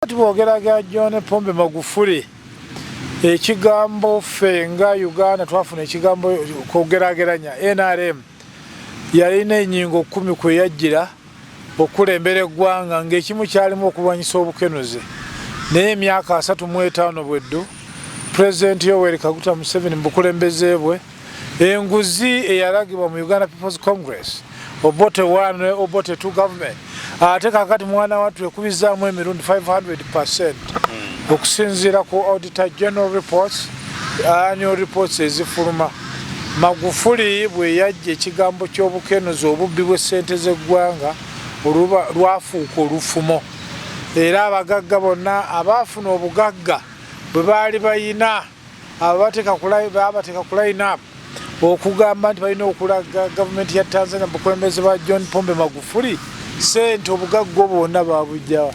Kugerageranya Pombe Magufuli ekigambo fenga Uganda twafuna ekigambo kugerageranya NRM yalina enyingo 10 kwe yajjira okulembera eggwanga ng'ekimu kyalimu okulwanyisa obukenuzi naye emyaka 35 bweddu President Yoweri Kaguta Museveni mbukulembeze bwe enguzi eyalagibwa mu Uganda People's Congress obote 1 obote 2 government ate kakati mwana watu ekubizaamu emirundi 500% okusinziira ku Auditor General Reports annual reports ezifuluma Magufuli bwe yajja ekigambo ky'obukenuzi obubbi bw'essente z'eggwanga lwafuuka olufumo era abagagga bonna abaafuna obugagga bwe baali bayina abateeka ku line up okugamba nti balina okulaga gavumenti ya Tanzania bukulembeze bwa John Pombe Magufuli sente obugagga bwonna babujja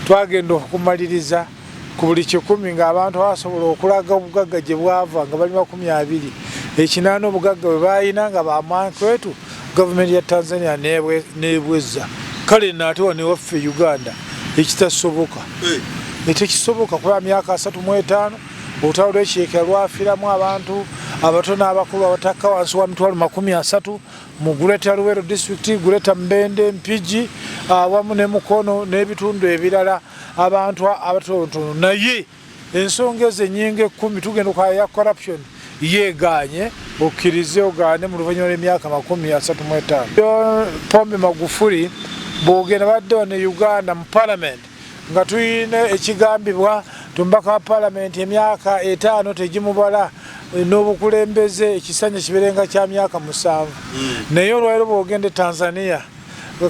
twagenda okumaliriza ku buli 10 ng'abantu basobola okulaga obugagga gye bwava nga bali 20 ekinana obugagga bwe bayina nga bamankwetu gavumenti ya Tanzania nebweza kale nate wano waffe Uganda ekitasoboka etekisoboka kuba myaka 35 olutalo lw'ekiyeekera lwafiramu abantu abatono abakulu abataka wansi wa mitwalo 30 mu Guleta Luwero district Guleta Mbende Mpigi awamu ne Mukono n'ebitundu ebirala abantu abatono naye ensonga ezenyinga 10 tugenda kwaya corruption yeganye okirize ogane mu luvannyuma lw'emyaka 35 Pombe Magufuli bwogenda badde wano Uganda mu parliament nga tuyina ekigambibwa tumbaka wa parliament emyaka 5 tegimubala n'obukulembeze ekisanja kiberenga kya myaka 7 naye olwaliro bwogende Tanzania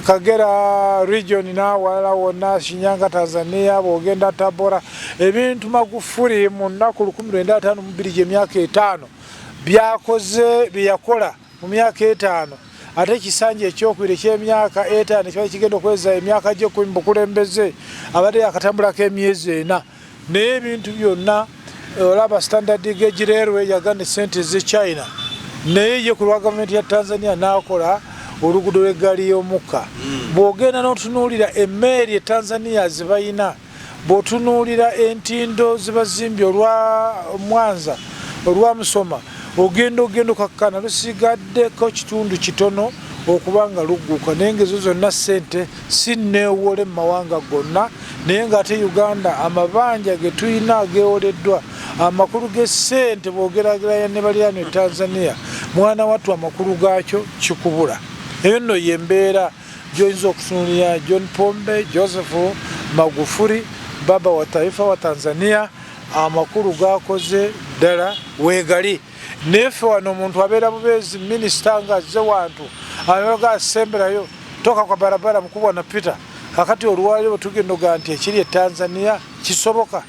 Kagera region n'awalala wonna Shinyanga Tanzania bwogenda Tabora ebintu Magufuli mu nnaku 1952 gy'emyaka 5 byakoze byakola mu myaka 5 ate ekisanja ekyokwire ky'emyaka 5 kiba kigenda okweza emyaka gye 10 bukulembeze abadde yakatambulako emyezi 4 naye ebintu byonna olaba standard gauge railway yagana sente ze China naye ye ku lwa gavumenti ya Tanzania n'akola oluguudo lw'eggaali y'omukka bw'ogenda n'otunuulira emmeeri e Tanzania zibayina bw'otunuulira entindo zibazimbye olwa Mwanza olwa Musoma ogenda okakkana lusigaddeko kitundu kitono okubanga lugguka naye ng'ezo zonna ssente sinneewole mu mawanga gonna naye ng'ate Uganda amabanja ge tulina ageewoleddwa amakulu g'essente bw'ogerageranya ne baliraano e Tanzania mwana wattu amakulu gaakyo kikubula eyo nno y'embeera gy'oyinza okutunuulira John Pombe Joseph Magufuli baba wa taifa wa Tanzania amakulu gakoze ddala weegali nefe wano omuntu abeera bubeezi minisita ng'azze wantu ayoga asemberayo toka kwa barabara mukubwa na Peter kakati olwaliro tugenda oga nti ekiri e Tanzania kisoboka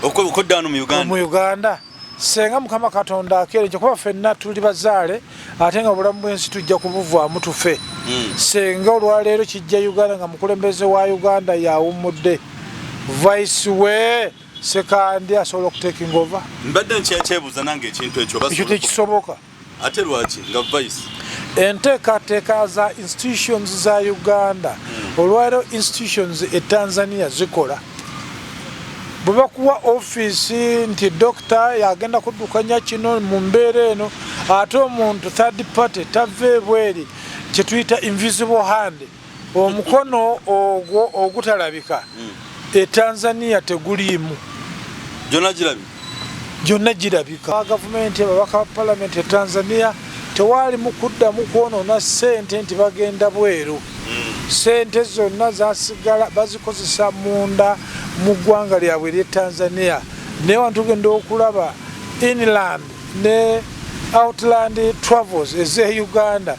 okuddano mu Uganda senga mukama Katonda akere kuba ffenna tuli bazaale ate nga obulamu bw'ensi tujja kubuvaamu tufe senga olwaleero kijja Uganda nga mukulembeze wa Uganda yawummudde vice we sekandi asobola okutekinga over mbadde nkyebuuza nange ekintu ekyo tekisoboka ate lwaki nga vice enteekateeka za institutions za Uganda olwaleero institutions e Tanzania zikola bwe bakuwa office nti dokita yagenda kuddukanya kino mu mbeera eno ate omuntu third party tava ebweri kye tuyita invisible hand omukono ogwo ogutalabika e Tanzania teguliimu gyonna girabika gavumenti ababaka ba parliament e Tanzania tewaali mu kuddamu kwonoona ssente nti bagenda bweru sente zonna zasigala bazikozesa munda mu ggwanga lyabwe ery'e Tanzania naye wantu tugenda okulaba inland ne outland travels ez'e Uganda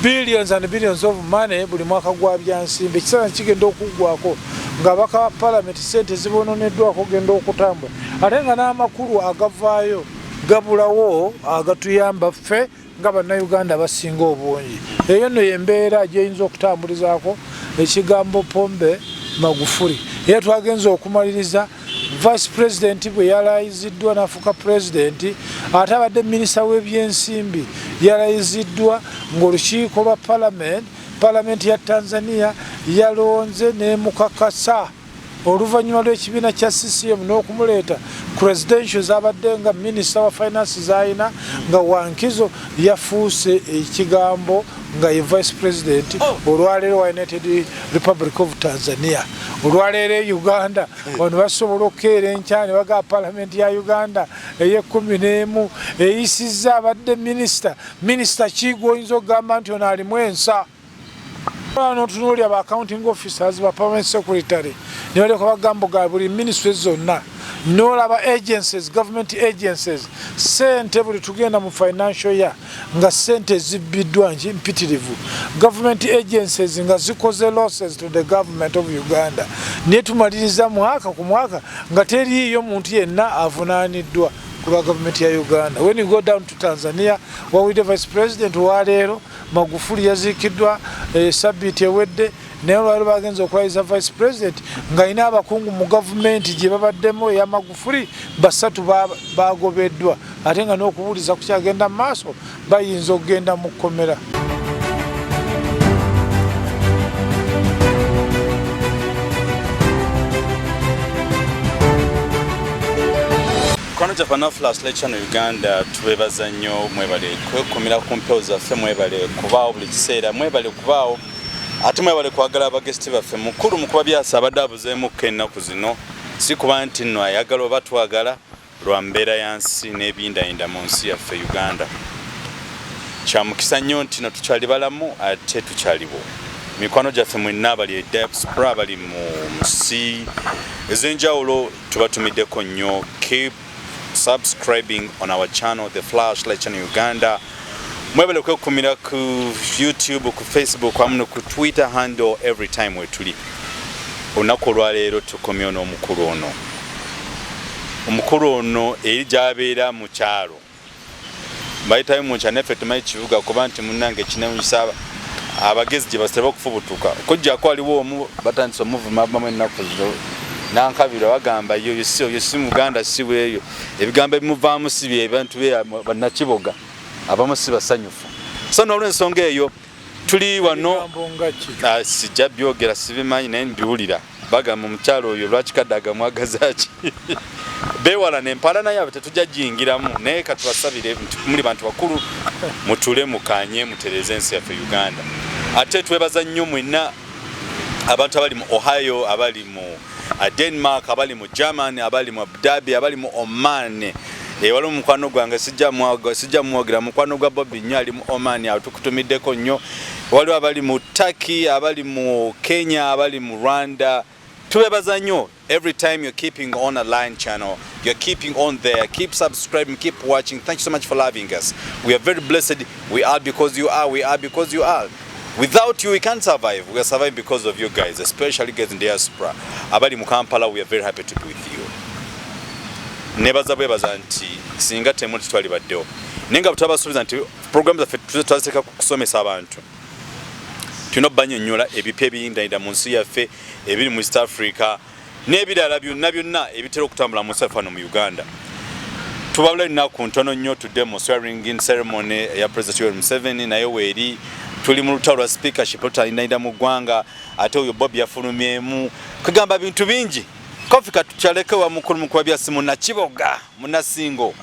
billions and billions of money buli mwaka gwa byansimbi ekisana kigenda okuggwako ng'abaka ba parliament sente zibononeddwako ogenda okutambula ate nga n'amakulu agavaayo gabulawo agatuyamba ffe nga bannayuganda basinga obungi eyo nno y'embeera gy'eyinza okutambulizaako ekigambo Pombe Magufuli era twagenza okumaliriza vice president bwe yalayiziddwa n'afuuka president ate abadde minisita w'ebyensimbi yalayiziddwa ng'olukiiko lwa parliament ya Tanzania yalonze ne mukakasa oluvannyuma lw'ekibiina kya CCM n'okumuleeta presidential z'abadde nga minisita wa finance z'alina nga Wankizo yafuuse ekigambo nga ye vice president olwaleero wa United Republic of Tanzania olwaleero e Uganda wano basobola okukeera enkya ne bagaa palamenti ya Uganda ey'11 eyisizza abadde minisita Kigo oyinza okugamba nti ono alimu ensa n'otunuulira ba accounting officers ba permanent secretary ne baleka bagamba ga buli ministries zonna n'olaba agencies government agencies sente buli tugenda mu financial year nga sente zibbiddwa mpitirivu government agencies nga zikoze losses to the government of Uganda ne tumaliriza mwaka ku mwaka nga teriiyo muntu yenna avunaaniddwa ku government ya Uganda. When you go down to Tanzania wawulidde vice president waleero Magufuli yaziikiddwa sabbiiti ewedde naye olwaleero bagenza okulayiza vice president ng'alina abakungu mu gavumenti gye babaddemu eya Magufuli 3 bagobeddwa ate nga n'okubuuliza kukyagenda mu maaso bayinza okugenda mu kkomera. Kono Japan Flash Lecture Uganda tubebaza nnyo mwebale kwekumira ku mpewo zaffe mwebale kubaawo buli kiseera mwebale kubaawo ate mwebale kwagala abagesti baffe mukulu Mukubabyasi abadde abuzeemukko ennaku zino si kuba nti nno ayagala oba twagala lwa mbeera yansi n'ebindayinda mu nsi yaffe Uganda. Kya mukisa nnyo nti no tukyali balamu ate tukyaliwo. Mikwano gyaffe mwenna abali diaspora abali mu nsi ez'enjawulo tubatumiddeko nnyo. Keep subscribing on our channel The Flash Lecture Uganda. Mwebale kwekumira ku YouTube, ku Facebook, wamu ku Twitter handle every time wetuli. Olunaku olwaleero tukomye n'omukulu ono. Omukulu ono eri gy'abeera mu kyalo. Bayitayo mu kyalo naffe tumanyi kibuga kuba nti munnange kinemunyisa abagezi gye basitera okufubutuka. Okuggyako waliwo omu batandise omuvuma abamu ennaku zino nankabira bagamba yo si Muganda si weeyo ebigambo ebimuvaamu si bye bantu be bannakiboga abamu si basanyufu. So n'olw'ensonga eyo tuli wano sijja byogera sibimanyi naye mbiwulira bagamba omukyalo oyo lwakikaddaga mwagazaaki beewala n'empalana yaabwe tetujja giyingiramu naye katubasabire muli bantu bakulu mutule mukanye mutereze ensi yaffe Uganda. Ate twebaza nnyo mwenna abantu abali mu Ohio abali mu Denmark abali mu Germany abali mu Abu Dhabi abali mu Oman waliwo mukwano gwange sijja mwogera mukwano gwa bubbi nnyo ali mu Oman atukutumiddeko nnyo waliwo abali mu Turkey abali mu Kenya abali mu Rwanda tubebaza nnyo. Every time you're keeping on a line channel, you're keeping on there, keep subscribing, keep watching. Thank you so much for loving us. We are very blessed. We are because you are. We are because you are. Without you, we can't survive. We are surviving because of you guys, especially guys in diaspora. Abali mu Kampala, we are very happy to be with you. Nebaza bwebaza nti singa temu twali baddewo. Nenga butabasubiza nti program zaffe tuziteeka kusomesa abantu. Tulina obbanyonnyola ebipya ebiyindayinda mu nsi yaffe ebiri mu East Africa n'ebirala byonna ebitera okutambula mu nsi yaffe wano mu Uganda. Tubawula ennaku ntono nnyo tudde mu swearing in ceremony ya President Museveni naye weeri tuli mu lutalo lwa speakership lutayinayinda mu ggwanga ate oyo Bobby yafulumyemu kugamba bintu bingi kofika tukyaleke wa mukulu Mukubabyasi munnakiboga munnasingo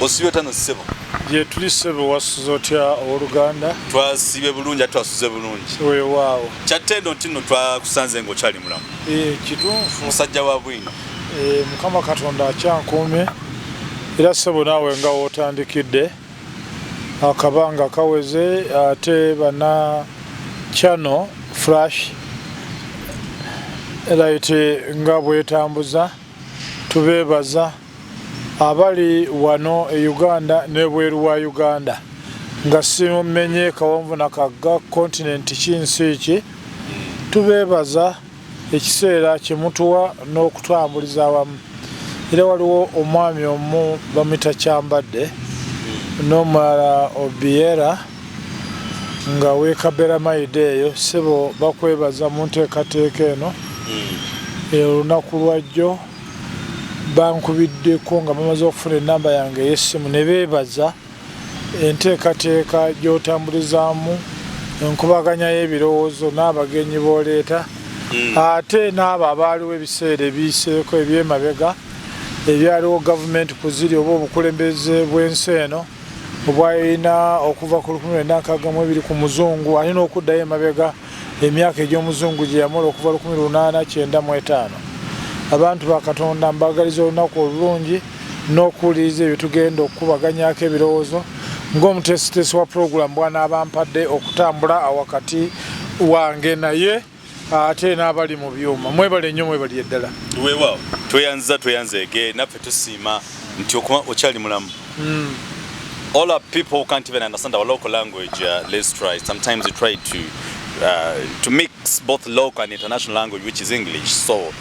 osibye tano ssebo je tuli ssebo wasuze otya oluganda twasibe bulungi ate twasuze bulungi weewaawo kyattendo ntino twakusanze ng'okyali mulamu kituufu musajja wa bwino Mukama Katonda akyankuumye era ssebo naawe nga wootandikidde akabanga kaweze ate bana channel Flash eraite nga bwetambuza tubebaza abali wano e Uganda nebweru wa Uganda nga simumenye kawonvu nakaga continent kinsi iki tubebaza ekiseera kimutuwa n'okutambuliza awamu era waliwo omwami omu bamita Kyambadde n'omulala Obiera nga weekabera maide eyo sebo bakwebaza mu nteekateeka eno olunaku lwajjo bankubiddeko nga bamaze okufuna enamba yange ey'essimu ne beebaza enteekateeka gy'otambulizaamu enkubaganya y'ebirowoozo n'abagenyi b'oleeta ate n'abo abaaliwo ebiseera ebiyiseeko ebyemabega ebyaliwo gavumenti kuziri oba obukulembeze bw'ensi eno obwalina okuva ku 1962 ku muzungu alina okuddayo emabega emyaka egy'omuzungu gye yamala okuva 1895. abantu ba Katonda mbagaliza olunaku olulungi n'okuwuliriza ebyo tugenda okukubaganyako ebirowoozo ng'omuteesiteesi wa puroguramu bw'anaabampadde okutambula awakati wange naye ate n'abali mu byuma. Mwebale nnyo, mwebali eddala. Weewaawo tweyanzeege naffe tusiima nti okyali mulamu. All our people who can't even understand our local language, let's try. Sometimes we try to mix both local and international language, which is English. So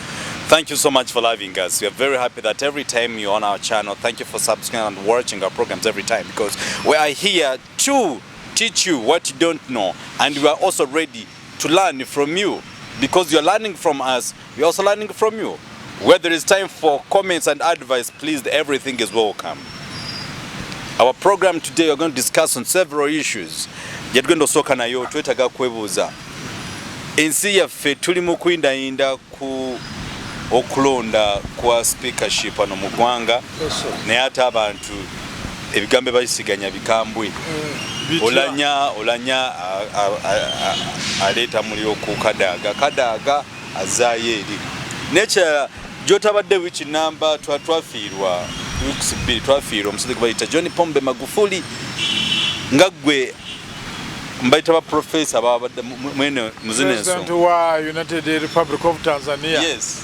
thank you so much for loving us. We are very happy that every time you're on our channel, thank you for subscribing and watching our programs every time, because we are here to teach you what you don't know, and we are also ready to learn from you, because you're learning from us, we're also learning from you. Where there is time for comments and advice, please, everything is welcome. Our program today, we're going to discuss on several issues. Yatugenda osooka nayo twetaaga kwebuuza. Ensi yaffe tuli mu kuyindaayinda ku okulonda kwa speakership ano mu ggwanga, naye ate abantu ebigambo bayisiganya bikambwe. Olanya aleeta muliro ku kadaaga azaayo eri. Nekirala gy'otabadde wiiki namba twafiirwa weeks 2 twafiirwa omusajja gwe bayita John Pombe Magufuli nga ggwe mbayita ba professor babadde mwene muzineso. President wa United Republic of Tanzania. Yes.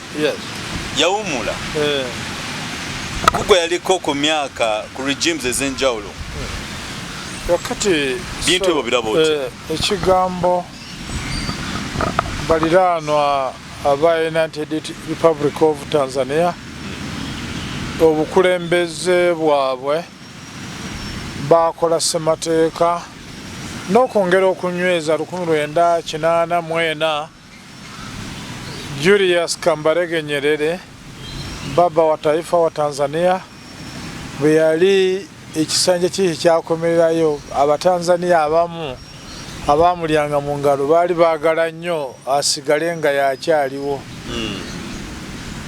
Yawumula. Kugwe yaliko ku myaka ku regimes ez'enjawulo. Wakati bintu ebyo birabo oti. Ekigambo baliraanwa aba United Republic of Tanzania obukulembeze bwabwe bakola ssemateeka n'okwongera okunyweza 1984 Julius Kambarage Nyerere baba wa taifa wa Tanzania bwe yali ekisanja kiki kyakomererayo Abatanzania abamu abamulyanga mu ngalo baali baagala nnyo asigale nga yakyaliwo.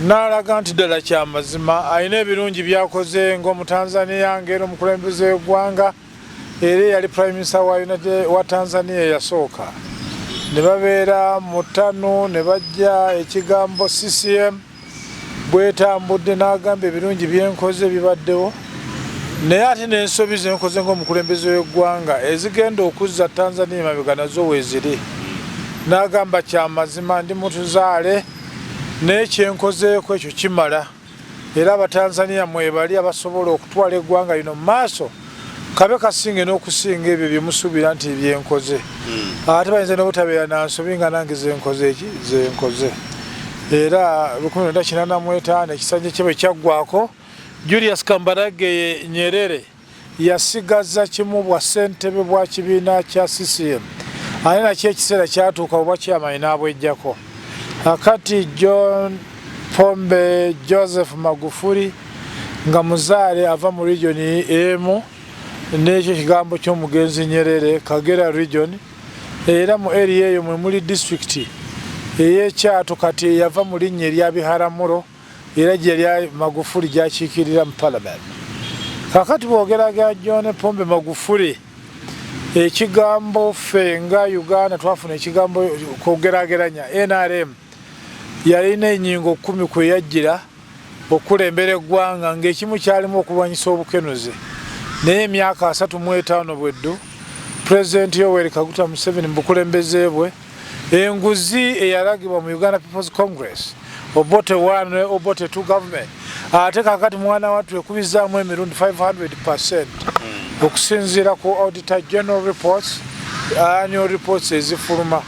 N'alaga nti ddala kyamazima alina ebirungi byakoze ng'Omutanzania ng'era omukulembeze w'eggwanga era yali Prime Minister wa Tanzania yasooka. Ne babeera mu ttano ne bajja ekigambo CCM bwetambudde n'agamba ebirungi byenkoze bibaddewo, naye ate n'ensobi zenkoze ng'omukulembeze w'eggwanga ezigenda okuzza Tanzania emabega nazo weeziri. N'agamba kyamazima ndi mutuzaale n'ekyenkozeeko ekyo kimala, era Abatanzania mwebali abasobola okutwala eggwanga lino mu maaso kabe kasinge n'okusinga ebyo bye musuubira nti byenkoze. Ate bayinza n'obutabeera na nsobi nga nange zenkoze era 1985 ekisanja kye bwe kyaggwako Julius Kambarage Nyerere yasigaza kimu bwa ssentebe bwa kibiina kya CCM ate nakyo ekiseera kyatuuka bwe bwakyamaanyi n'abwejjako. Akati John Pombe Joseph Magufuli nga muzaale ava mu region emu n'ekyo kigambo ky'omugenzi Nyerere Kagera region, era mu area eyo mwe muli district ey'Ekyato kati yava mu linnya erya Biharamulo era gye lya Magufuli gy'akiikirira mu Parliament. Kakati bw'ogeragera John Pombe Magufuli ekigambo ffe nga Uganda twafuna ekigambo kugerageranya NRM yalina ennyingo 10 kwe yajjira okulembera eggwanga ng'ekimu kyalimu okulwanyisa obukenuzi, naye emyaka 35 bweddu President Yoweri Kaguta Museveni mu bukulembeze bwe enguzi eyalagibwa mu Uganda People's Congress Obote 1 ne Obote 2 government ate kakati mwana wattu ekubizaamu emirundi 500% okusinziira ku Auditor General Reports, annual reports ezifuluma.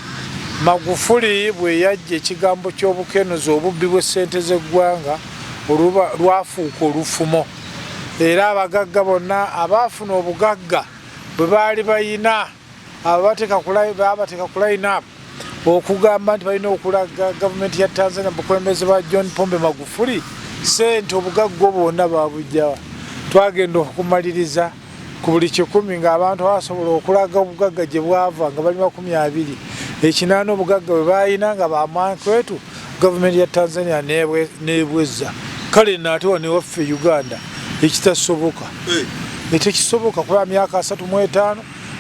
Magufuli bwe yajja ekigambo ky'obukenuzi obubbi bw'essente z'eggwanga lwafuuka olufumo, era abagagga bonna abaafuna obugagga bwe baali bayina ababateeka ku line up okugamba nti balina okulaga gavumenti ya Tanzania bukulembeze bwa John Pombe Magufuli ssente obugagga bwonna babujjawa. Twagenda okumaliriza ku buli 100 ng'abantu basobola okulaga obugagga gye bwava nga bali 20 ekinaana obugagga bwe balina nga bamankwetu gavumenti ya Tanzania nebweza kale nate wanewaffe Uganda ekitasoboka tekisoboka kuba myaka 35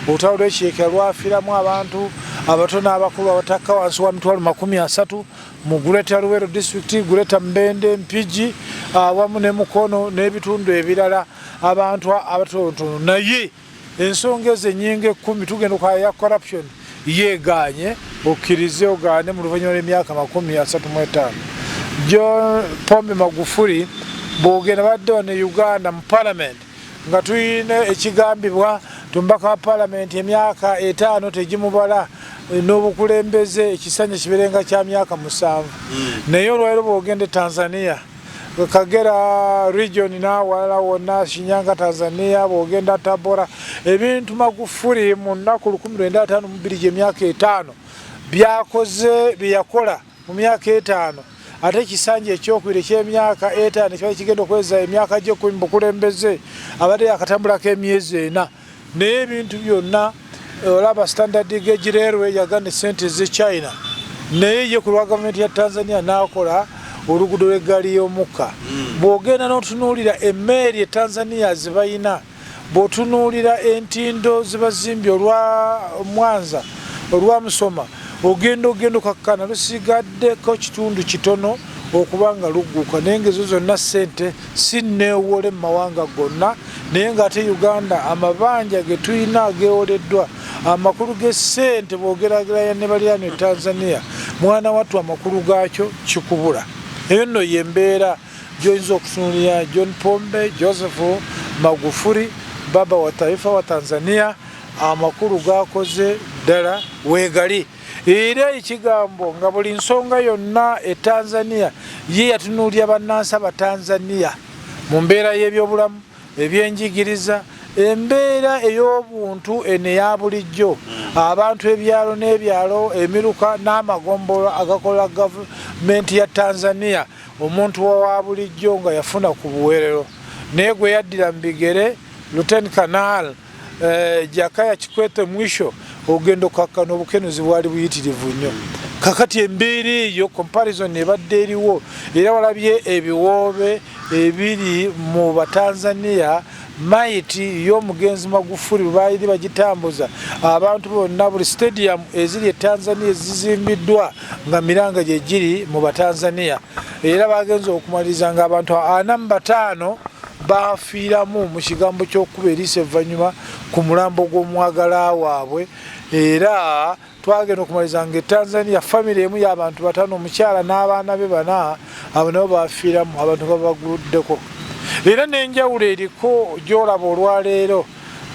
olutalo lw'ekiyeekera lwafiiramu abantu abatono abakulu abatakka wansi wa mitwalo 30 mu Guleta Luwero district, Guleta Mbende, Mpigi awamu ne Mukono n'ebitundu ebirala abantu abatonotono. Naye ensonga ezo ennyingi 10 tugenda kwaya corruption yeeganye okkirize ogaane mu luvannyuma lw'emyaka 35. John Pombe Magufuli bw'ogenda badde wano e Uganda mu parliament nga tuyina ekigambibwa tumbaka wa parliament emyaka 5 tegimubala n'obukulembeze ekisanja kiberenga kya myaka 7. Naye olwaleero bw'ogenda Tanzania Kagera region n'awalala wonna Shinyanga Tanzania bw'ogenda Tabora ebintu Magufuli mu nnaku 1952 gy'emyaka 5 byakoze byeyakola mu myaka 5 ate ekisanja ekyokubiri eky'emyaka 5 kiba kigenda okweza emyaka gye 10 bukulembeze abadde yakatambulako emyezi 4. Naye ebintu byonna olaba standard gauge railway yagana sente ze China naye ye ku lwa gavumenti ya Tanzania n'akola oluguudo lw'eggaali y'omukka. Bw'ogenda n'otunuulira emmeeri e Tanzania zibayina bw'otunuulira entindo zibazimbye olwa Mwanza olwa Musoma ogenda okakkana lusigaddeko kitundu kitono okubanga lugguka naye ngezo zonna ssente sinneewole mu mawanga gonna naye ng'ate Uganda amabanja ge tulina ageewoleddwa amakulu g'essente bw'ogerageranya ne baliraano e Tanzania mwana wattu amakulu gaakyo kikubula. Eyo nno y'embeera gy'oyinza okutunuulira John Pombe Joseph Magufuli baba wa taifa wa Tanzania amakulu gakoze ddala weegali. Era ekigambo nga buli nsonga yonna e Tanzania ye yatunuulira bannansi Abatanzania mu mbeera y'ebyobulamu ebyenjigiriza embeera ey'obuntu eno eya bulijjo abantu ebyalo n'ebyalo emiruka n'amagombolo agakola gavumenti ya Tanzania omuntu wa bulijjo nga yafuna ku buweerero naye gwe yaddira mu bigere Lieutenant Colonel Jakaya Kikwete mwisho ogenda okakkana obukenuzi bwali buyitirivu nnyo. Kakati embeera eyo comparison ebadde eriwo era walabye ebiwoobe ebiri mu Batanzania maiti y'omugenzi Magufuli baali bagitambuza abantu bonna buli stadium eziri e Tanzania ezizimbiddwa nga miranga gye giri mu Batanzania era bagenza okumaliriza nga abantu 45 bafiiramu mu kigambo ky'okuba eriisa evvannyuma ku mulambo gw'omwagala waabwe era twagenda okumaliza nga Tanzania family emu y'abantu 5 omukyala n'abaana be 4 abo nabo bafiiramu abantu babaguluddeko. Era n'enjawulo eriko gy'olaba olwaleero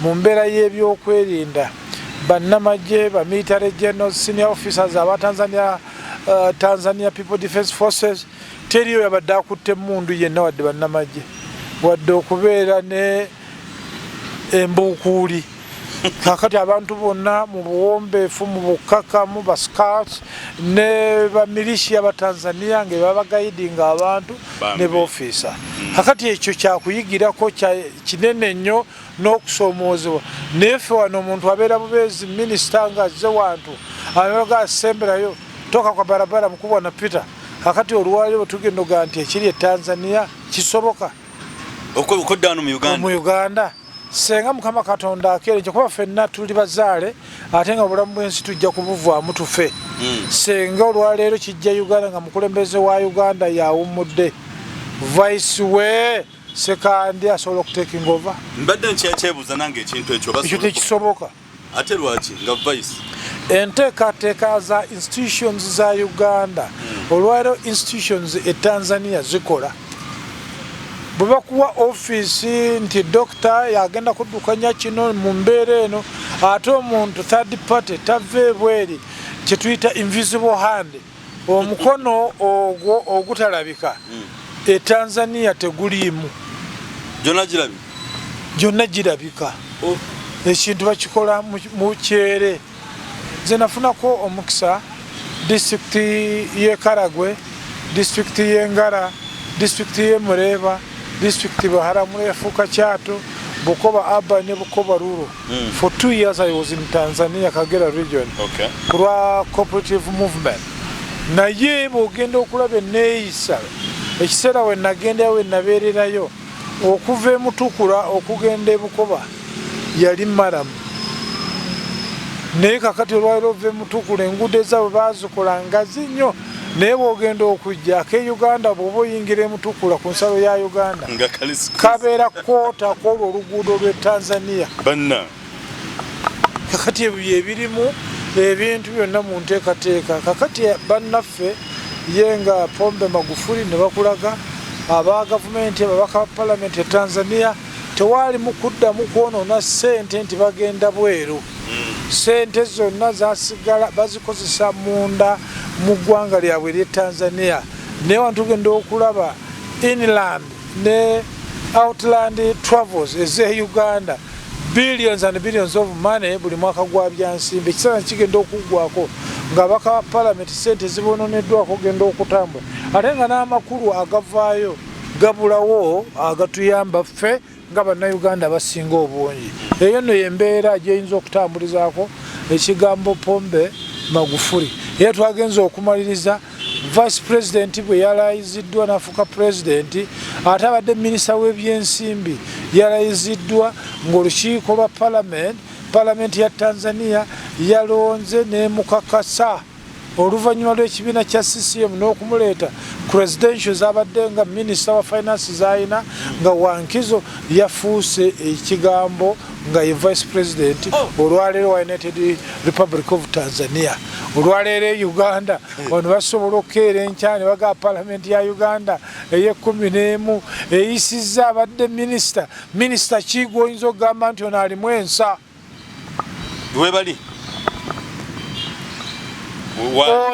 mu mbeera y'ebyokwerinda bannamagye ba military general senior officers aba Tanzania People Defence Forces teriyo yabadde akutte emmundu yenna wadde bannamagye wadde okubeera ne embuukuuli. Kakati abantu bonna mu buwombeefu mu bukkakkamu ba scouts ne bamilishiya ba Tanzania nga babagayidinga abantu ne b'ofiisa. Kakati ekyo kyakuyigirako kinene nnyo n'okusoomoozebwa. Neefe wano omuntu abeera bubeezi minisita nga azze wantu amaga asemberayo toka kwa barabara mukubwa na Peter. Kakati olwaleero tugenda ogaa nti ekiri e Tanzania kisoboka okuddano mu Uganda. Senga Mukama Katonda akere kuba ffenna tuli bazaale ate nga obulamu bw'ensi tujja kubuvaamu tufe. Senga olwaleero kijja Uganda nga mukulembeze wa Uganda yawummudde vice we sekandi asobola okutekinga over. Mbadde nkyebuuza nange ekintu ekyo tekisoboka ate lwaki nga vice enteekateeka za institutions za Uganda olwaleero institutions e Tanzania zikola. Bwebakuwa office nti dokita yagenda kuddukanya kino mu mbeera eno ate omuntu third party tave bweri kyetuyita invisible hand omukono ogwo ogutalabika e Tanzania teguliimu gyonna girabika ekintu bakikola mu kyere. Nze nafunako omukisa district y'e Karagwe, district y'e Ngara, district y'e Mureeba, district Baharamula yafuuka Kyato, Bukoba Urban ne Bukoba Rural. For 2 years I was in Tanzania, Kagera region. Okay. Kwa cooperative movement. Naye bw'ogenda okulaba enneeyisa ekiseera we nagenda we nabeererayo okuva emutukula okugenda ebukoba yali maramu naye kakati olwaliro ova emutukula enguudo ezaabwe baazikola ngazi nnyo naye bw'ogenda okujja Uganda bw'oba oyingira emutukula ku nsalo ya Uganda kabeera kwota kwolwo oluguudo lw'e Tanzania kakati ebyo ebirimu ebintu byonna mu nteekateeka kakati bannaffe ye nga Pombe Magufuli ne bakulaga aba gavumenti ababaka ba palamenti e Tanzania tewaali mu kuddamu kwonoona ssente nti bagenda bweru ssente zonna zasigala bazikozesa munda mu ggwanga lyabwe ery'e Tanzania naye wantugenda okulaba inland ne outland travels ez'e Uganda billions and billions of money buli mwaka gwa byansimbi ekiseera kigenda okuggwako ng'abaka ba palamenti ssente zibononeddwako genda okutambula ate nga n'amakulu agavaayo gabulawo agatuyamba ffe nga bannayuganda abasinga obungi eyo nno yembeera gyeyinza okutambulizaako ekigambo Pombe Magufuli era twagenza okumaliriza vice president bwe yalayiziddwa n'afuuka president ate abadde minisita w'ebyensimbi yalayiziddwa ng'olukiiko lwa palamenti ya Tanzania yalonze n'emukakasa oluvannyuma lw'ekibiina kya CCM n'okumuleeta presidential z'abadde nga minisita wa finance z'alina nga Wankizo yafuuse ekigambo nga ye vice president olwaleero wa United Republic of Tanzania olwaleero Uganda wano basobola okukeera enkya ne bagaba palamenti ya Uganda ey'11 eyisizza abadde minisita ki gw'oyinza okugamba nti ono alimu ensa webali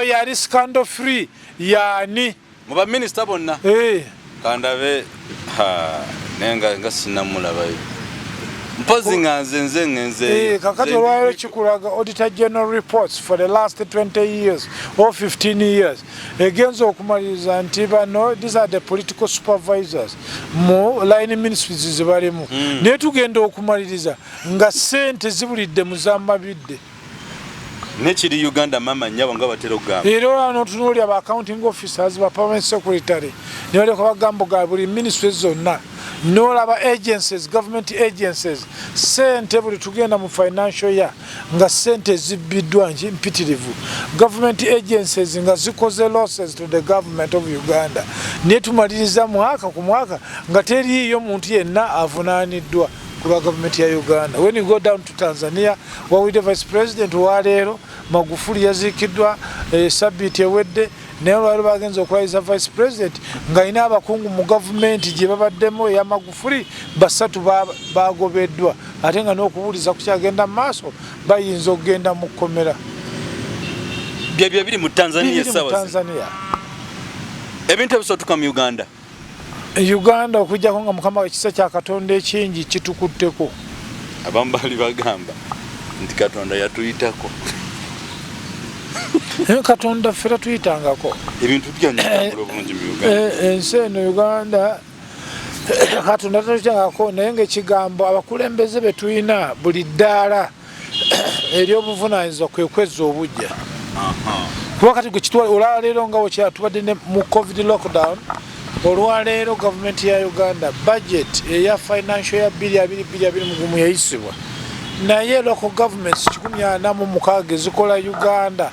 yali scandal free yani muba minisita bonna kandabe nenga sinamulabayo mpozi nganze ngenze kakati olwaleero kikulaga auditor general reports for the last 20 years or 15 years egenza okumaliriza nti bano these are the political supervisors mu line ministries zibalimu naye tugenda okumaliriza nga ssente zibulidde mu zamabidde nekiri Uganda mama nyabo nga batero gamba era wano tunuulya aba accounting officers ba permanent secretary ne bali kubagambo ga buli ministries zonna n'olaba agencies government agencies ssente buli tugenda mu financial year nga ssente zibbiddwa mpitirivu government agencies nga zikoze losses to the government of Uganda naye tumaliriza mwaka ku mwaka nga teriiyo muntu yenna avunaaniddwa kulwa government ya Uganda. When you go down to Tanzania wawide vice president waleero Magufuli yaziikiddwa sabbiiti ewedde naye olwaleero bagenza okulayiza vice president ng'alina abakungu mu gavumenti gye babaddemu eya Magufuli basatu bagobeddwa ate nga n'okubuuliza kukyagenda mu maaso bayinza okugenda mu kkomera byebyo biri mu Tanzania ebintu ebisotuka mu Uganda okujjako nga mukama ekisa kya Katonda ekingi kitukutteko abamu bali bagamba nti Katonda yatuyitako Katonda fera tuyitangako ebintu byanyakula bulungi mu Uganda ensi eno Uganda Katonda tuyitangako naye ng'ekigambo abakulembeze be tuyina buli ddaala ery'obuvunaanyizibwa kwe kwezza obujja kuba kati gwe kitwala olwaleero nga wekyatubadde ne mu covid lockdown olwaleero gavumenti ya Uganda budget eya financial ya 2022 yayisibwa naye local governments 146 ezikola Uganda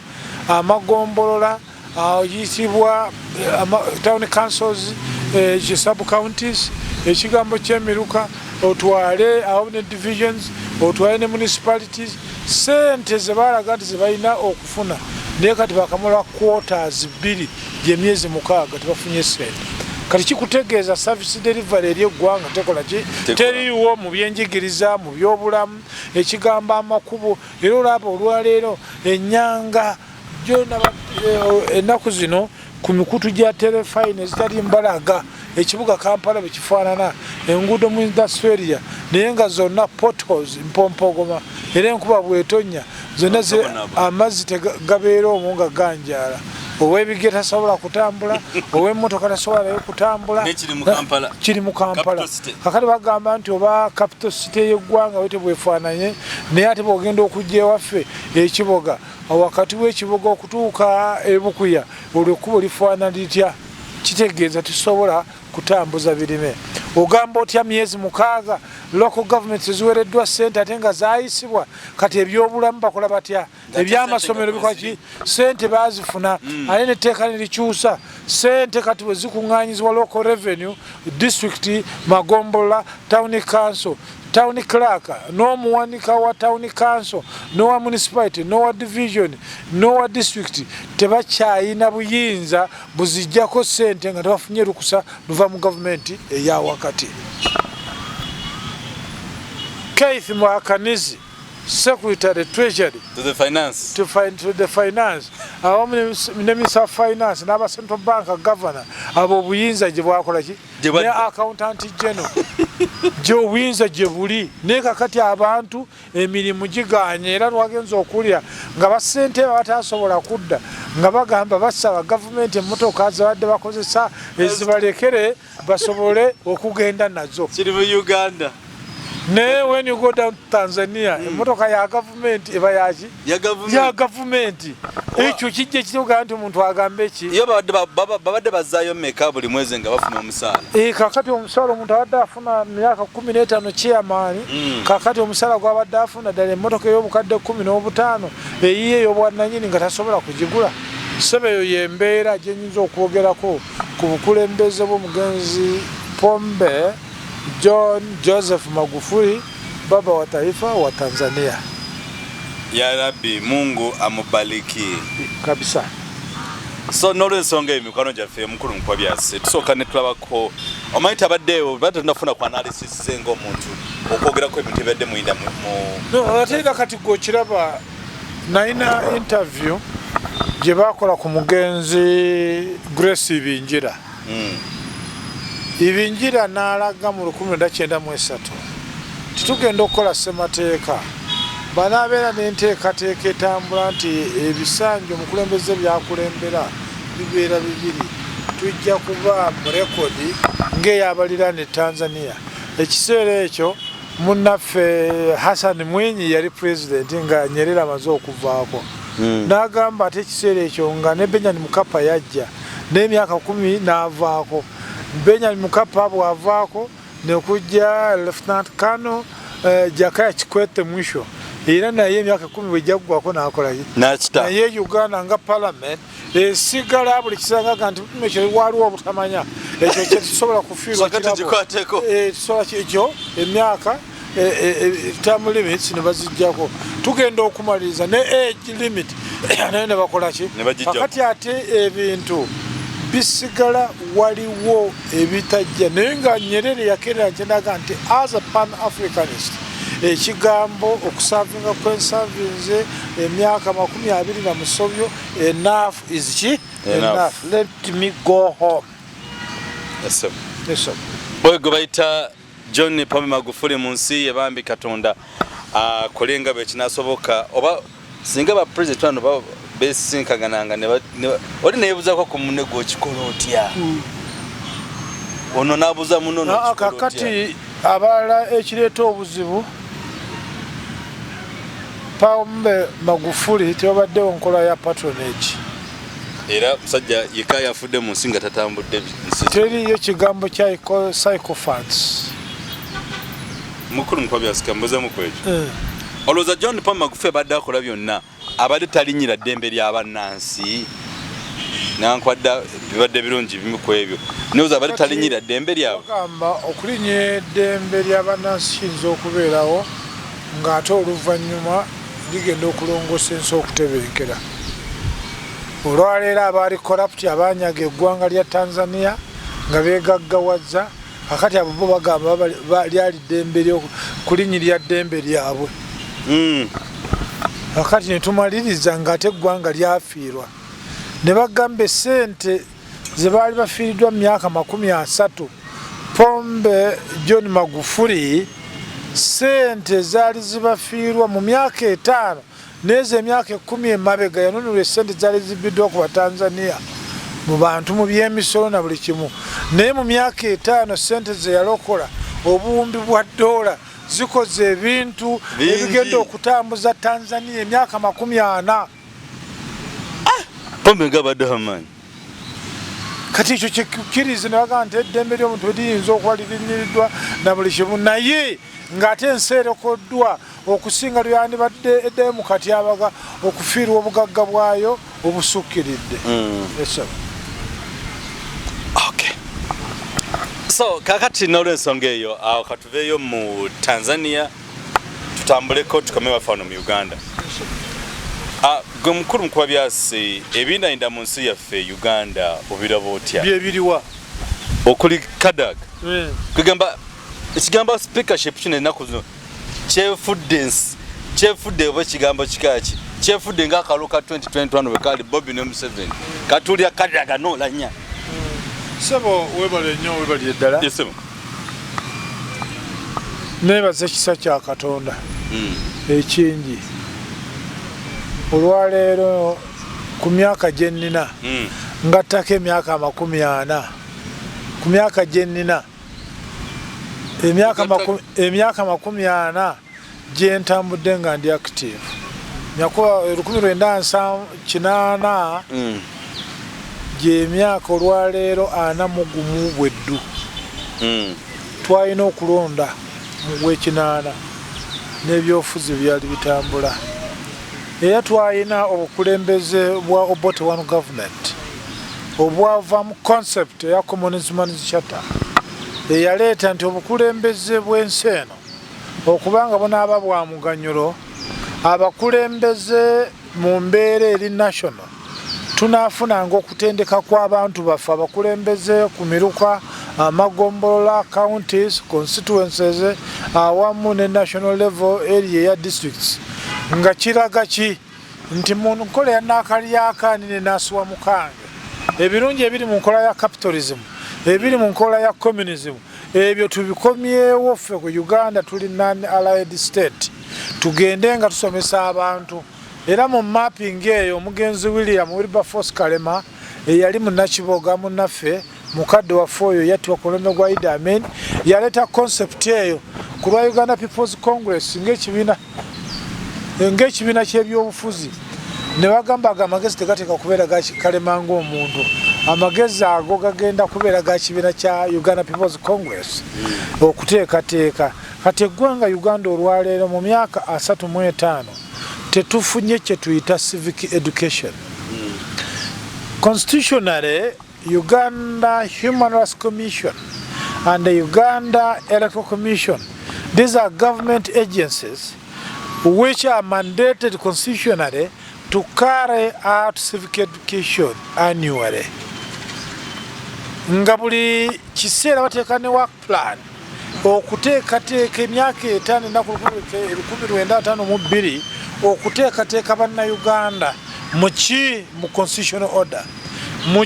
amagombolola yitibwa town councils sub counties ekigambo ky'emiruka otwale awo ne divisions otwale ne municipalities sente ze balaga nti ze balina okufuna naye kati bakamala quarters 2 gy'emyezi 6 tebafunye sente kati kikutegeeza service delivery ery'eggwanga tekola ki teriiwo mu byenjigiriza mu byobulamu ekigamba amakubo era olaba olwaleero ennyanga gyona ennaku zino ku mikutu gya telefine ezitali mbalaga ekibuga Kampala bwe kifaanana enguudo mu Australia naye nga zonna potholes mpompogoma era enkuba bw'etonnya zonna amazzi tegabeera omwo nga ganjaala ow'ebigere tasobola kutambula ow'emmotoka tasobola kutambula kiri mu Kampala kakati bagamba nti oba capital city y'eggwanga wete bwefaananye naye ate bwogenda okujja ewaffe ekiboga wakati w'ekiboga okutuuka ebukuya olwo ekkubo lifaana litya kitegeeza tusobola kutambuza birime ogamba otya myezi 6 local government ziwereddwa ssente ate nga zaayisibwa kati ebyobulamu bakola batya ebyamasomero bikwaki ssente baazifuna ate netteeka nerikyusa ssente kati bwe zikuŋŋaanyizibwa local revenue district magombola town council town clerk n'omuwanika wa town council n'owa municipality n'owa division n'owa district tebakyayina buyinza buzijjako ssente nga tebafunye lukusa luva mu gavumenti eya wakati. Keith Mwakanizi, Secretary Treasury to the finance awamu ne Minister of Finance n'aba Central Bank Governor abo obuyinza gye bwakola ki ne Accountant General gye obuyinza gye buli naye kakati abantu emirimu giganye era lwagenza okulya nga bassente batasobola kudda nga bagamba basaba gavumenti emmotoka zabadde bakozesa ezibalekere basobole okugenda nazo kiri mu Uganda. Ne when you go down to Tanzania, emotoka ya government eba yaji ya government ekyo kijje kitoga nti omuntu agambe ki iyo babadde bazaayo meka buli mwezi nga bafuna omusaala kakati omusaala omuntu abadde afuna myaka 15 chairman kakati omusaala gwabadde afuna ddala emotoka ey'obukadde 15 eyiye ey'obwannanyini nga tasobola kugigula sebeyo yembeera gyenyinza okwogerako ku bukulembeze bw'omugenzi Pombe John Joseph Magufuli, baba wa taifa wa Tanzania. Ya Rabbi, Mungu amubariki kabisa. So nolwensonga emikwano gyaffe mukulu Mukubabyasi tusooka ne tulabako omanyi abaddeewo batandafuna ku analysis zenga omuntu okwogerako ebintu ebadde muyinda no ate kati gokiraba naina interview gye bakola ku mugenzi Grace Ibingira Ibingira n'alaga mu 1993 titugenda okukola ssemateeka banabeera n'enteekateeka etambula nti ebisanjo omukulembeze byakulembera bibeera bibiri tujja kuba mu rekodi ng'eyabaliraana e Tanzania ekiseera ekyo munnaffe Hassan Mwinyi yali pulezidenti nga Nyerere amaze okuvaako n'agamba ate ekiseera ekyo nga ne Benjamin Mkapa yajja n'emyaka 10 n'avaako Benjamin Mkapa bwavaako ne kujja Lieutenant Colonel Jakaya Kikwete mwisho era naye emyaka 10 bwejjaggwako n'akolaki naye Uganda nga parliament esigala buli kisanga nti ekyo waliwo obutamanya ekyo kyetusobola kufiirwa tusobola ekyo emyaka term limits ne bazijjako tugenda okumaliriza ne age limit naye ne bakolaki kakati ate ebintu bisigala waliwo ebitajja naye nga Nyerere yakerera kyenaga nti as a pan-Africanist ekigambo okusavinga kwensavinze emyaka 20 enough is ki enough let me go home. Yes. Bwego bayita John Pombe Magufuli mu nsi yebambi Katonda kolenga bwe kinasoboka oba singa ba president wano besinkagananga ne oli nebuza ko kumune go kikola otya ono nabuza muno no kakati abala ekireeta obuzibu Pombe Magufuli tebaddewo nkola ya patronage era musajja yeka yafudde mu nsinga tatambudde teriyo kigambo kya psychopaths mukulu Mukubabyasi kambuza mukwejo oloza John Pombe Magufuli badde akola byonna abadde talinyira ddembe ly'abannansi nankwadda bibadde birungi bimu ku ebyo noza abadde talinyira ddembe lyabwe bagamba okulinya eddembe ly'abannansi kiyinza okubeerawo ng'ate oluvannyuma ligenda okulongoosa ensi okutebenkera olwaleero abaali corrupt abanyaga eggwanga lya Tanzania nga beegaggawaza kakati abo bo bagamba lyali ddembe kulinyirya ddembe lyabwe kakati ne tumaliriza ng'ate eggwanga lyafiirwa ne bagamba ssente ze baali bafiiriddwa mu myaka 30 Pombe John Magufuli ssente zaali zibafiirwa mu myaka 5 neze emyaka 10 emabega yanunula sente zali zibiddwa ku Tanzania mu bantu mu byemisolo na buli kimu naye mu myaka 5 sente ze yalokola obuwumbi bwa dola zikoze ebintu ebigenda okutambuza Tanzania emyaka 40 pombe ngabadde hamani kati ekyo kyekiriza nabaga nti eddembe ly'omuntu liyinza okuba lirinnyiddwa na buli kimu naye ng'ate ensi erekoddwa okusinga lyandibadde eddayo mu katyabaga okufiirwa obugagga bwayo obusukkiridde. So kakati n'olw'ensonga eyo awo katuveeyo mu Tanzania tutambuleko tukome wafano mu Uganda. Gwe mukulu Mukubabyasi ebinayinda mu nsi yaffe Uganda obiraba otya? Byebiriwa okuli kadaga kugamba ekigamba speakership kino ennaku zino kyefudde oba ekigambo kikaki kyefudde ng'akalulu ka 2021 bwe kali Bobbi ne Museveni katulya kadaga n'olanya sebo webale nnyo webali eddala neebaza ekisa kya Katonda ekingi olwaleero ku myaka gye nnina ngattako emyaka 40 ku myaka gye nnina emyaka 40 gye ntambudde nga ndi active nyakuba 1980 gy'emyaka olwaleero 41 bweddu twalina okulonda mu gw'ekinaana n'ebyobufuzi byali bitambula era twalina obukulembeze bwa Obote One Government obwava mu concept eya Communism Charter eyaleeta nti obukulembeze bw'ensi eno okubanga bunaaba bwa muganyulo abakulembeze mu mbeera eri national tunaafunanga okutendeka kw'abantu baffe abakulembeze ku miruka amagombolola counties constituencies awamu ne national level area eya districts nga kiraga ki nti mu nkola ya naakalyakaani ne naasuwa mukange ebirungi ebiri mu nkola ya capitalism ebiri mu nkola ya communism ebyo tubikomyewo ffe ku Uganda tuli non-allied state tugende nga tusomesa abantu era mu mapping eyo omugenzi Wilberforce Kalema eyali munnakiboga munnaffe mukadde waffe oyo yattibwa ku mulembe gwa Idi Amin yaleeta concept eyo ku lwa Uganda People's Congress ng'ekibiina ky'ebyobufuzi ne bagambaga amagezi tegateeka kubeera ga Kalema ng'omuntu amagezi ago gagenda kubeera ga kibiina kya Uganda People's Congress okuteekateeka kati eggwanga Uganda olwaleero mu myaka 35 tetufunye kye tuyita civic education. Constitutionally, Uganda Human Rights Commission and the Uganda Electoral Commission, these are government agencies which are mandated constitutionally to carry out civic education annually. Nga buli kiseera bateeka ne work plan okuteekateeka emyaka 5 ennaku 1952 okuteekateeka bannayuganda mu constitutional order mu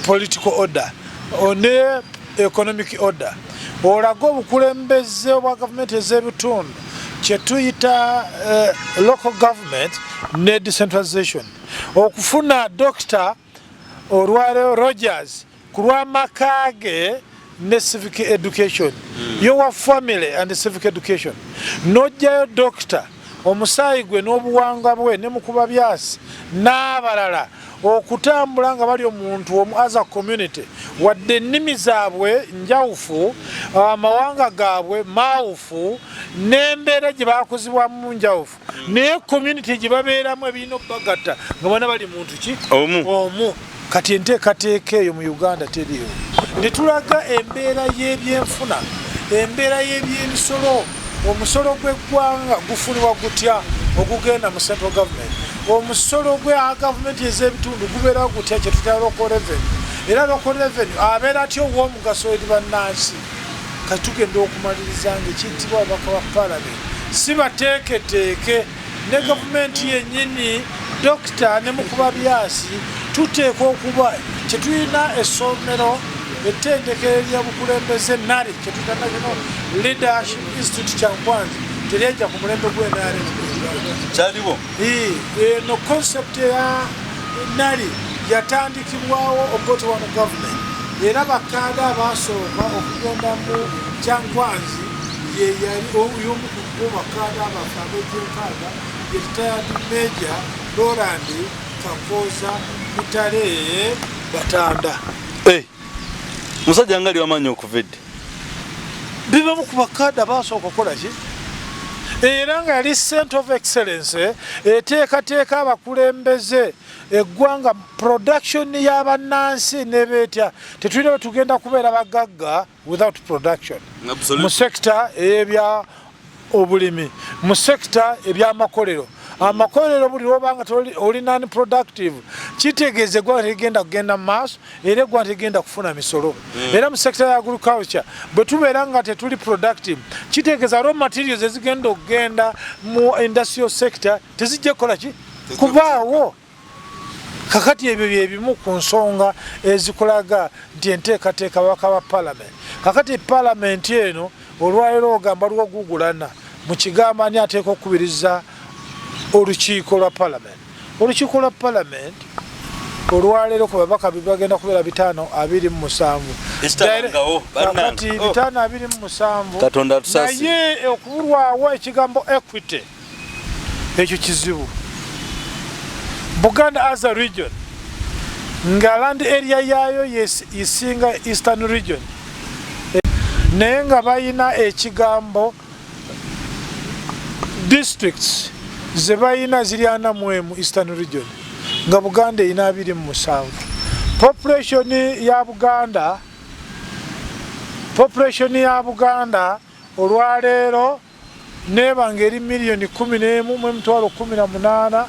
political order ne economic order olaga obukulembeze obwa gavumenti ez'ebitundu kye tuyita local government ne decentralization okufuna Dr. Olwaleero Rogers ku lw'amaka ge ne civic education your family and civic education nojjayo doctor omusaayi gwe n'obuwangwa bwe ne Mukubabyasi n'abalala okutambula nga bali omuntu omu as a community wadde ennimi zaabwe njawufu amawanga gaabwe mawufu n'embeera gye baakuzibwamu njawufu naye community gye babeeramu ebirina obbagatta nga bonna bali muntu ki omu kati enteekateeka eyo mu Uganda teriyo ne tulaga embeera y'ebyenfuna embeera y'ebyemisolo omusolo gw'eggwanga gufunibwa gutya ogugenda mu central government omusolo gwa gavumenti ez'ebitundu gubeera gutya kye tutya local revenue era local revenue abeera atya ow'omugaso eri bannansi kati tugenda okumaliriza ng'ekiyitibwa ababaka ba parliament si bateeketeeke ne gavumenti yennyini Dr. ne Mukubabyasi tuteeka okuba kye tulina essomero ettendekero lyabukulembeze nali kye tutya National Leadership Institute Kyankwanzi teryajja ku mulembe gw'NRM Chaliwo. No concept ya nali yatandikibwawo Obote wano government. Era bakanda abasooka okugenda mu Kyangwanzi ye yali y'omu ku bakanda abafabe gy'enkaaga ye retired Major Roland Kakoza Mutale Batanda. Musajja ngali wamanyi okuvedde. Bibamu ku bakanda abasooka okukola ki? Era nga yali Center of Excellence eteekateeka abakulembeze eggwanga production y'abannansi n'ebeetya tetulina bwe tugenda kubeera bagagga without production mu sector ebya obulimi mu sector eby'amakolero amakolero buli lwobanga oli non productive kitegeeza eggwanga tegenda kugenda mu maaso era eggwanga tegenda kufuna misolo era mu sector ya agriculture bwe tubeera nga tetuli productive kitegeeza raw materials ezigenda okugenda mu industrial sector tezijja kukola ki kubaawo kakati ebyo byebimu ku nsonga ezikulaga nti enteekateeka babaka ba parliament kakati parliament eno olwaleero ogamba lw'ogugulana mu kigambo ani ateeka okukubiriza olukiiko lwa parliament olukiiko lwa parliament olwaleero ku babaka bagenda kubeera 527 kakati 527 naye okubulwawo ekigambo equity ekyo kizibu Buganda as a region nga land area yayo yisinga eastern region naye nga bayina ekigambo districts ze bayina ziri 40 mu eastern region nga Buganda erina 27 population ya Buganda olwaleero nebanga eri 1,11,18,4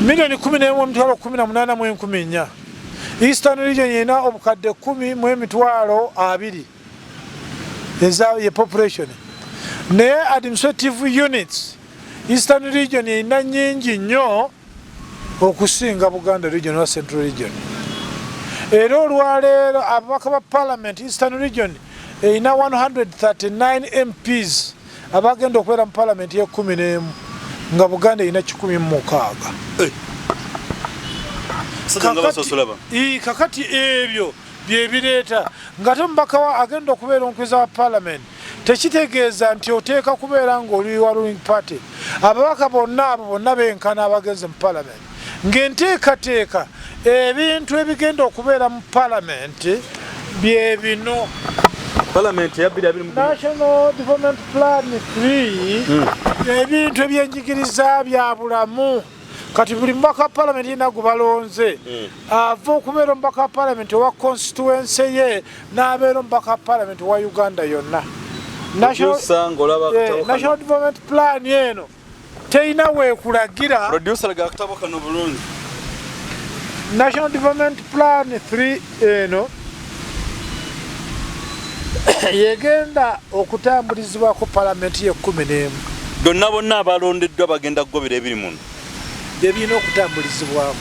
milioni 11,18,4 Eastern region yena obukadde 10,20 eza ye population ne administrative units Eastern region yena nyingi nnyo okusinga Buganda region wa Central region. Era olwaleero ababaka ba parliament Eastern region erina 139 MPs abagenda okubeera mu parliament ye 11 nga Buganda erina 16. Kakati ebyo byebireeta nga tomubaka wa agenda okubeera omukweza wa parliament tekitegeeza nti oteeka kubeera ng'oli wa ruling party. Ababaka bonna abo bonna benkana abagenze mu parliament ng'enteekateeka ebintu ebigenda okubeera mu parliament bye bino. National Development Plan 3 ebintu ebyenjigiriza bya bulamu kati buli mubaka wa parliament yina gubalonze ava okubeera omubaka wa parliament owa constituency ye n'abeera omubaka wa parliament wa Uganda yonna. National Development Plan eno teyina weekulagira National Development Plan 3 eno yegenda okutambulizibwa ku parliament ye 11 donna bonna abalondeddwa bagenda kugobera ebiri muno ebirina okutambulizibwako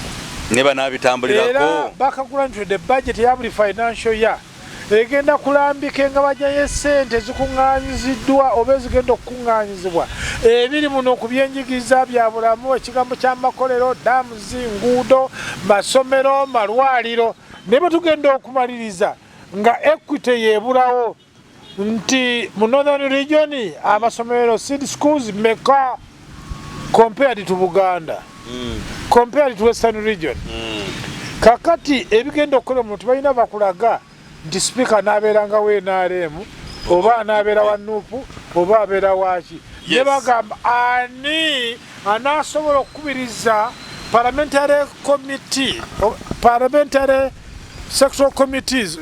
ne banaabitambulirako era bakakulanyitudde budget ya buli financial year egenda kulambika engabanya ssente zikuŋŋaanyiziddwa oba ezigenda okukuŋŋaanyizibwa ebiri muno ku byenjigiriza bya bulamu ekigambo ky'amakolero damuzi nguudo masomero malwaliro ne bwe tugenda okumaliriza nga equity yebulawo nti mu northern region amasomero seed schools meka compared to Buganda compared to western region kakati ebigenda okukola mu tubalina bakulaga nti speaker n'abeeranga we NRM oba anabeera wa nupu oba abeera waki ne bagamba ani anaasobola okukubiriza parliamentary committee parliamentary sectoral committees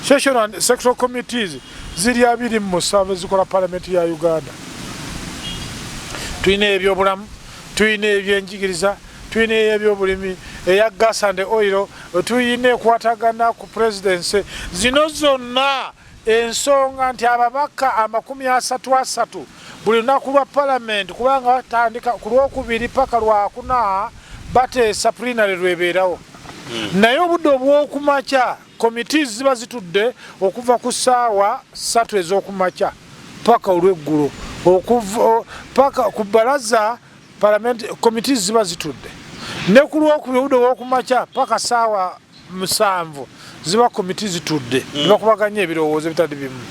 sessional and sectoral committees ziri 27 zikola parliament ya Uganda. Tuyina ebyobulamu tuyina ebyenjigiriza tuyina ebyobulimi eya gas and oil tuyina ekwatagana ku presidency zino zonna ensonga nti ababaka 33 buli lunaku lwa parliament kubanga batandika ku lwokubiri paka lwakuna bateesa plenary lwebeerawo naye obudde obw'okumakya committees ziba zitudde okuva ku ssaawa 3 ez'okumakya paka olw'eggulo paka ku bbalaza parliament committees ziba zitudde ne ku lwokubiri obudde obw'okumakya paka ssaawa 7 ziba komiti zitudde bakubaganya ebirowoozo bitali bimu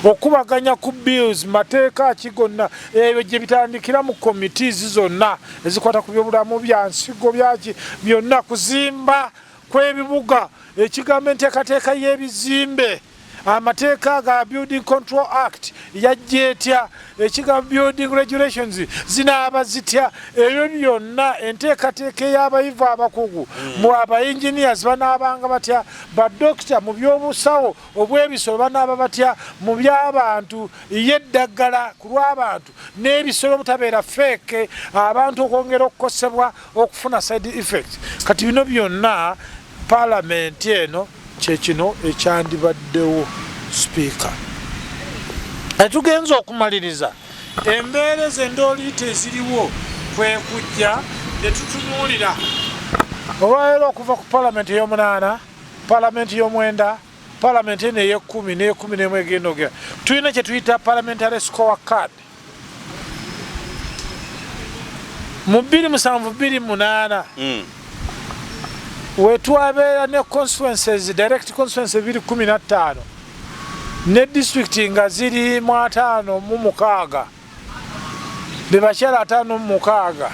okubaganya ku bills mateeka kigonna ebyo gye bitandikira mu komiti zonna ezikwata ku byobulamu byansigo byaki byonna kuzimba kw'ebibuga ekigambo enteekateeka y'ebizimbe amateeka ga building control act yajja etya ekigambo building regulations zinaaba zitya ebyo byonna enteekateeka ey'abayivu abakugu mu aba-engineers banaabanga batya badokita mu by'obusawo obw'ebisolo banaaba batya mu by'abantu y'eddagala ku lw'abantu n'ebisolo obutabeera feeke abantu okwongera okukosebwa okufuna side effect kati bino byonna paalamenti eno kyekino ekyandibaddewo sipiika etugenza okumaliriza embeera ez'endooliita eziriwo kwe kujja ne tutunuulira olwaleero okuva ku paalamenti ey'omunaana paalamenti y'omwenda paalamenti eno ey'ekkumi n'ekumi n'emu egenda ogera tulina kye tuyita parliamentary score card mu 27-28 wetwabeera ne constituencies direct constituencies 215 ne district nga ziri 56 bebakyala 56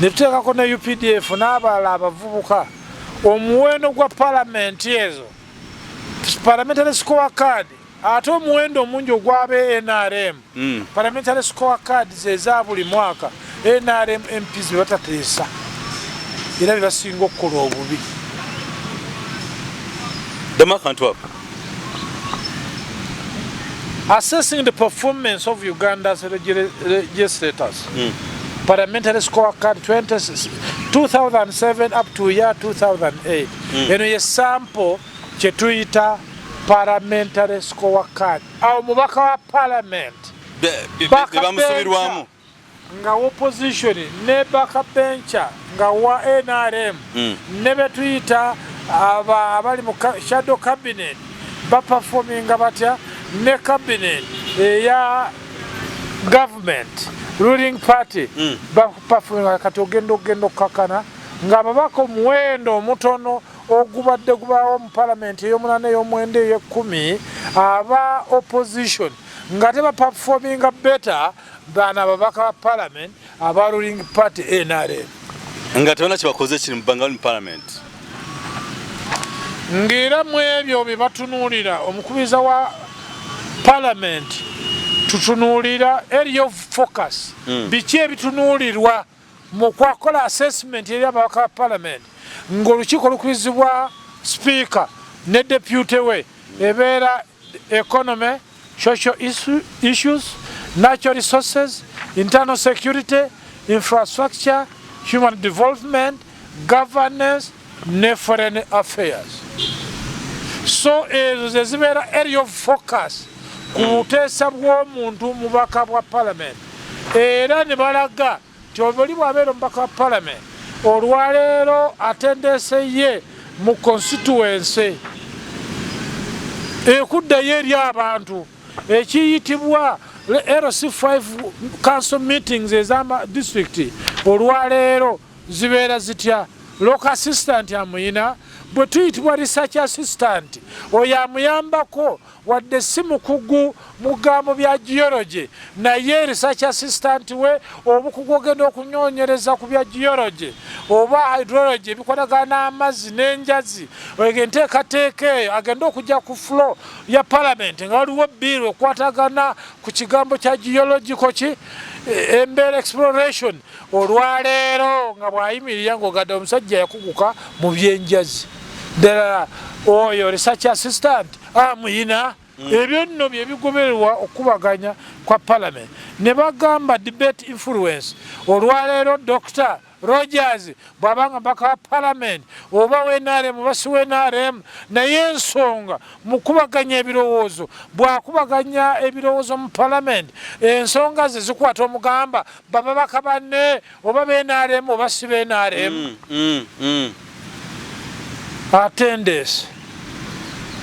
ne tuteekako ne UPDF n'abalala abavubuka omuwendo gwa paalamenti ezo parliamentary score card ate omuwendo omungi ogw'aba NRM parliamentary score card zeza buli mwaka NRM MPs batateesa era bibasinga okukola obubi assessing the performance of Uganda's legislators parliamentary scorecard 2007 up to year 2008 eno ye sample kye tuyita parliamentary scorecard awo mubaka wa parliament bamusubirwamu nga opposition ne backbencher nga wa NRM ne betuyita abali mu shadow cabinet baperforminga batya ne cabinet eya government ruling party baperforminga kati ogenda kakana nga babako muwendo omutono ogubadde gubawo mu parliament ey'omunana ey'omwenda ey'ekkumi aba opposition nga tebaperforminga better than ababaka ba parliament aba ruling party NRM nga tebana kibakoze kiri mu bbanga mu parliament ng'era mu ebyo bye batunuulira omukubiriza wa parliament tutunuulira area of focus biki ebitunuulirwa mu kwakola assessment eri ababaka ba parliament ng'olukiiko olukubirizibwa speaker ne deputy we ebeera economy social issues natural resources internal security infrastructure human development governance ne foreign affairs so ezo ze zibeera area of focus ku buteesa bw'omuntu mubaka bwa parliament era ne balaga nti oli bw'abeera omubaka wa parliament olwaleero attendance ye mu constituency ekuddayo eri abantu ekiyitibwa LC5 council meetings ez'ama district olwaleero zibeera zitya local assistant amuyina bwe tuyitibwa research assistant oyo amuyambako wadde si mukugu mugambo bya geology naye research assistant we obukugu ogenda okunyonyereza ku bya geology oba hydrology ebikwatagana n'amazzi n'enjazi enteekateeka eyo agenda okujja ku floor ya parliament nga waliwo bill ekwatagana ku kigambo kya geological ki embeera exploration olwaleero nga bw'ayimirira ng'ogadde omusajja yakuguka mu byenjazi ddala oyo research assistant amuyina ebyo nno bye bigobererwa okubaganya kwa parliament ne bagamba debate influence olwaleero Dr. Rogers bw'abanga mpaka wa parliament oba w'NRM oba si w'NRM naye ensonga mu kubaganya ebirowoozo bw'akubaganya ebirowoozo mu parliament ensonga ze zikwata omugamba bababaka banne oba b'NRM oba si b'NRM attendance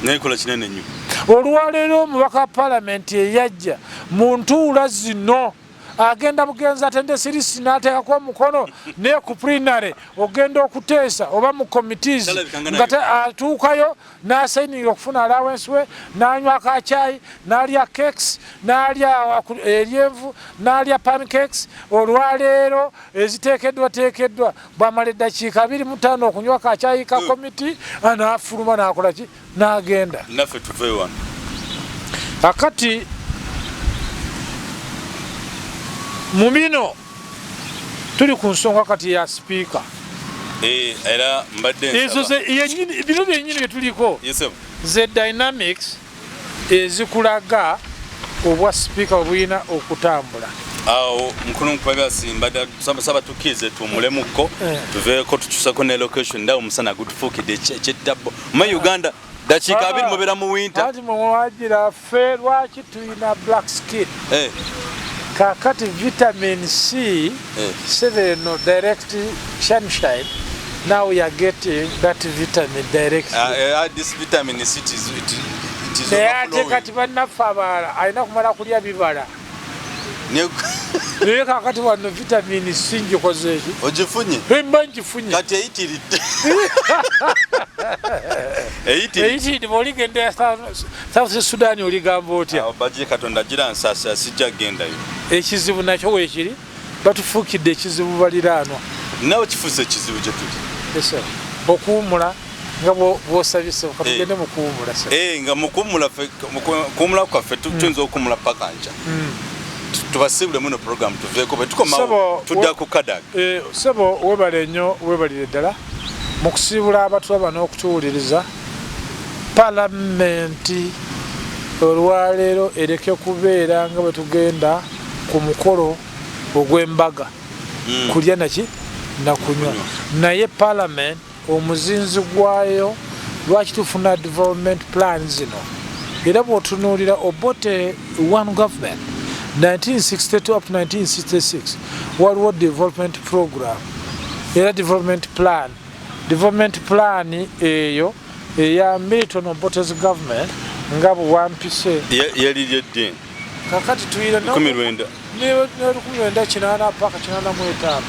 nekola kinene nnyo olwaleero omubaka palamenti eyajja mu ntuula zino agenda bugenza attendance list n'ateekako omukono ne ku plenary ogenda okuteesa oba mu committees nga atuukayo n'asayininga okufuna allowance we n'anywa akacaayi n'alya cakes n'alya eryenvu n'alya pancakes olwaleero eziteekeddwa bw'amala eddakiika 25 okunywa akacaayi ka committee n'afuluma n'akola ki n'agenda naffe tuve wano akati mumino tuli ku nsonga kati ya speaker era mbadde bino byennyini bye tuliko ze dynamics ezikulaga obwa speaker obulina okutambula awo mukulu Mukubabyasi mbadde saba tukize tumulemu tuveeko tukyusako ne location ndawo omusana gutufuukidde ekyettabbo mu Uganda dakiika 2 mubeera mu winter ati muwagira ffe lwaki tulina black skin kakati vitamin C 7 no direct sunshine. Now we are getting that vitamin directly. This vitamin C it is overflowing. Kati bannaffe alina kumala kulya bibala. Naye kakati wano vitamin C njikoze eki? Ogifunye? Mba ngifunye. Kati eyitiridde. Eyitiridde bw'oligenda South Sudan oligamba otya? Bajje Katonda gira nsasa sijja gendayo. Ekizibu nakyo weekiri batufuukidde ekizibu baliraanwa. Nawe kifuuse ekizibu gye tuli. Ese okuwumula nga bw'osabise katugende mu kuwumula. Nga mu kuwumula kwaffe tuyinza okuwumula paka nca. Tubasibule muno program tuveeko bwe tukomawo tudda ku Kadaga. Sebo webale nnyo webalire ddala mu kusiibula abatuwa bano okutuwuliriza palamenti olwaleero ereke kubeera nga bwe tugenda ku mukolo ogw'embaga kulya naki nakunywa naye parliament omuzinzi gwayo lwaki tufuna development plan zino era bw'otunuulira obote one government 1962 up to 1966 waliwo development program era development plan eyo eya Milton Obote's government nga bwampise yaliryedde kakati tuyira ne1980 paka 85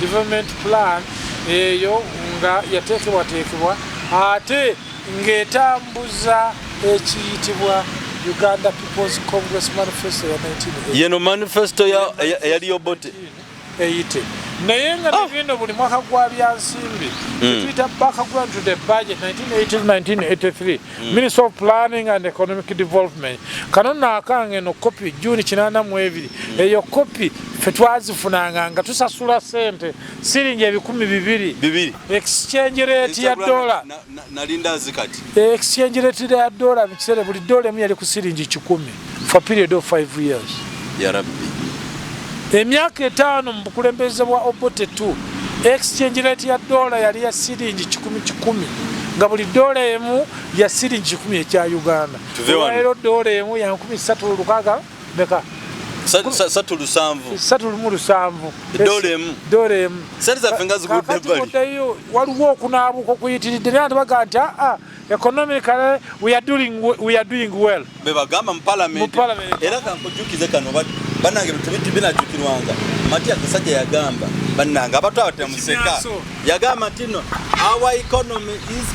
development plan eyo nga yateekebwa ate ng'etambuza ekiyitibwa Uganda People's Congress Manifesto ya 1980. Yeno manifesto yali Obote eyite naye nga nebino buli mwaka gwa byansimbi tuyita background to the budget 1980-1983 Minister of Planning and Economic Development kano naakange no kopi June 82 eyo kopi ffe twazifunanga nga tusasula sente siringi 200 exchange rate ya dollar nalinda zikati exchange rate ya dollar bikiseera buli dollar emu yali ku siringi 10 for period of 5 years ya rabbi emyaka 5 mu bukulembeze bwa Obote 2 exchange rate ya dollar yali ya siringi 10 nga buli dollar emu ya siringi 10 ekya Uganda era dollar emu ya 13,600 meka satulusanvu dollar emu waliwo okunaabuka okuyitiridde naye baga nti economically we are doing well bebagamba mu parliament era kankujukize kano banange bitubiti binajukirwanga Mati akasajja yagamba bannanga abato abatemuseka yagamba tino our economy is